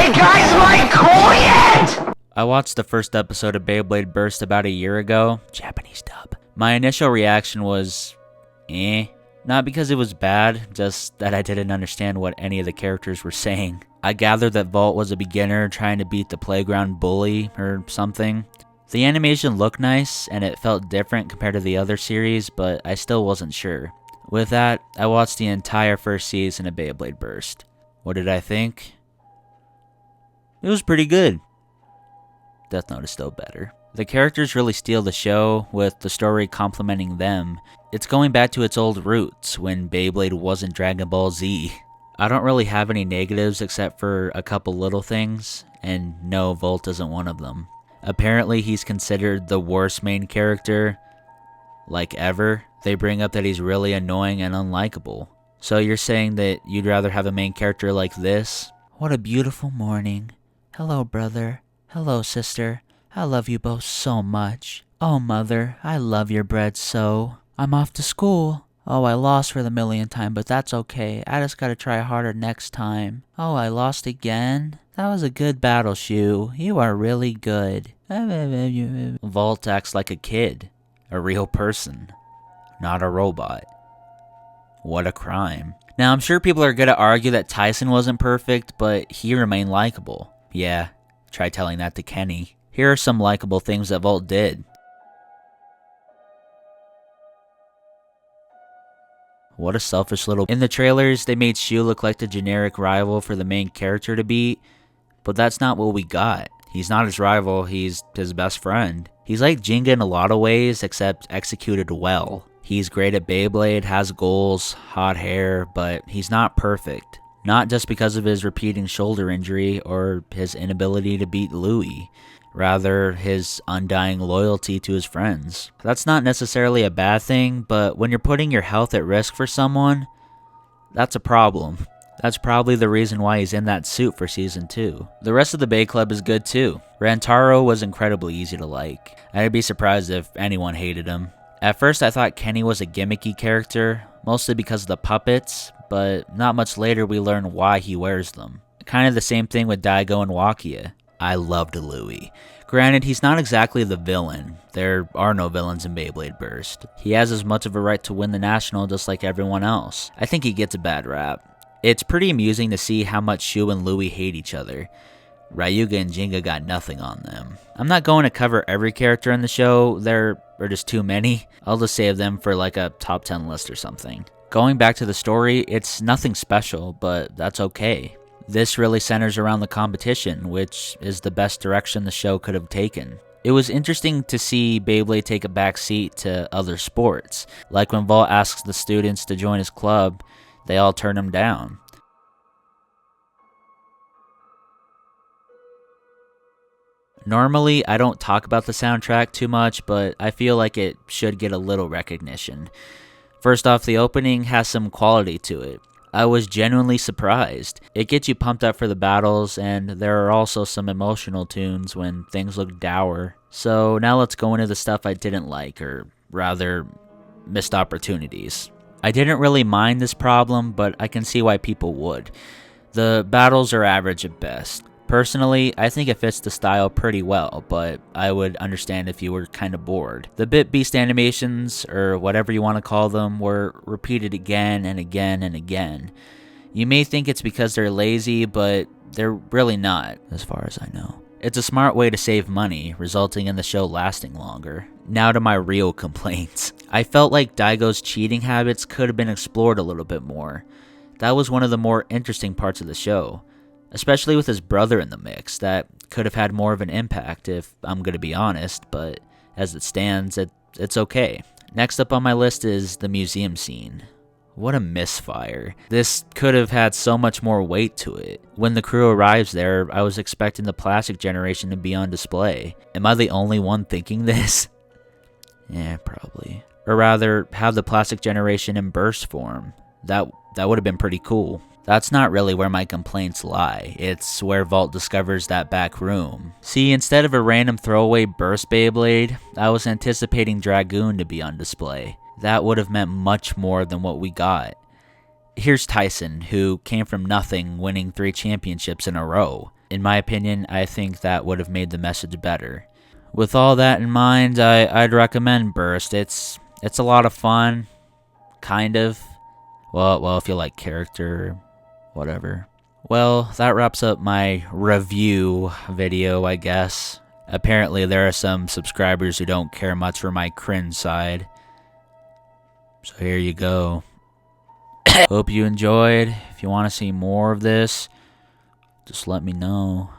Hey guys, my quiet! I watched the first episode of Beyblade Burst about a year ago, Japanese dub. My initial reaction was, Not because it was bad, just that I didn't understand what any of the characters were saying. I gathered that Vault was a beginner trying to beat the playground bully or something. The animation looked nice, and it felt different compared to the other series, but I still wasn't sure. With that, I watched the entire first season of Beyblade Burst. What did I think? It was pretty good. Death Note is still better. The characters really steal the show, with the story complementing them. It's going back to its old roots, when Beyblade wasn't Dragon Ball Z. I don't really have any negatives except for a couple little things, and no, Volt isn't one of them. Apparently he's considered the worst main character, like ever. They bring up that he's really annoying and unlikable. So you're saying that you'd rather have a main character like this? What a beautiful morning. Hello, brother. Hello, sister. I love you both so much. Oh, mother, I love your bread so. I'm off to school. Oh, I lost for the millionth time, but that's okay. I just gotta try harder next time. Oh, I lost again? That was a good battle, Shu. You are really good. Vault acts like a kid. A real person. Not a robot. What a crime. Now, I'm sure people are gonna argue that Tyson wasn't perfect, but he remained likable. Yeah, try telling that to Kenny. Here are some likable things that Vault did. What a selfish little... In the trailers, they made Shu look like the generic rival for the main character to beat, but that's not what we got. He's not his rival, he's his best friend. He's like Jenga in a lot of ways, except executed well. He's great at Beyblade, has goals, hot hair, but he's not perfect. Not just because of his repeating shoulder injury or his inability to beat Louis. Rather, his undying loyalty to his friends. That's not necessarily a bad thing, but when you're putting your health at risk for someone, that's a problem. That's probably the reason why he's in that suit for Season 2. The rest of the Bay Club is good too. Rantaro was incredibly easy to like. I'd be surprised if anyone hated him. At first I thought Kenny was a gimmicky character, mostly because of the puppets, but not much later we learn why he wears them. Kind of the same thing with Daigo and Wakia. I loved Louis. Granted, he's not exactly the villain. There are no villains in Beyblade Burst. He has as much of a right to win the National just like everyone else. I think he gets a bad rap. It's pretty amusing to see how much Shu and Louis hate each other. Ryuga and Jenga got nothing on them. I'm not going to cover every character in the show, there are just too many. I'll just save them for like a top 10 list or something. Going back to the story, it's nothing special, but that's okay. This really centers around the competition, which is the best direction the show could have taken. It was interesting to see Beyblade take a back seat to other sports. Like when Vault asks the students to join his club, they all turn him down. Normally, I don't talk about the soundtrack too much, but I feel like it should get a little recognition. First off, the opening has some quality to it. I was genuinely surprised. It gets you pumped up for the battles, and there are also some emotional tunes when things look dour. So now let's go into the stuff I didn't like, or rather, missed opportunities. I didn't really mind this problem, but I can see why people would. The battles are average at best. Personally, I think it fits the style pretty well, but I would understand if you were kind of bored. The Bit Beast animations, or whatever you want to call them, were repeated again and again and again. You may think it's because they're lazy, but they're really not, as far as I know. It's a smart way to save money, resulting in the show lasting longer. Now to my real complaints. I felt like Daigo's cheating habits could have been explored a little bit more. That was one of the more interesting parts of the show. Especially with his brother in the mix, that could have had more of an impact if I'm going to be honest, but as it stands, it's okay. Next up on my list is the museum scene. What a misfire. This could have had so much more weight to it. When the crew arrives there, I was expecting the plastic generation to be on display. Am I the only one thinking this? Yeah, probably. Or rather, have the plastic generation in burst form. That would have been pretty cool. That's not really where my complaints lie. It's where Vault discovers that back room. See, instead of a random throwaway burst Beyblade, I was anticipating Dragoon to be on display. That would have meant much more than what we got. Here's Tyson, who came from nothing, winning 3 championships in a row. in my opinion, I think that would have made the message better. With all that in mind, I'd recommend Burst. It's a lot of fun, kind of. Well, if you like character, whatever. Well, that wraps up my review video, I guess. Apparently, there are some subscribers who don't care much for my cringe side. So here you go. Hope you enjoyed. If you want to see more of this, just let me know.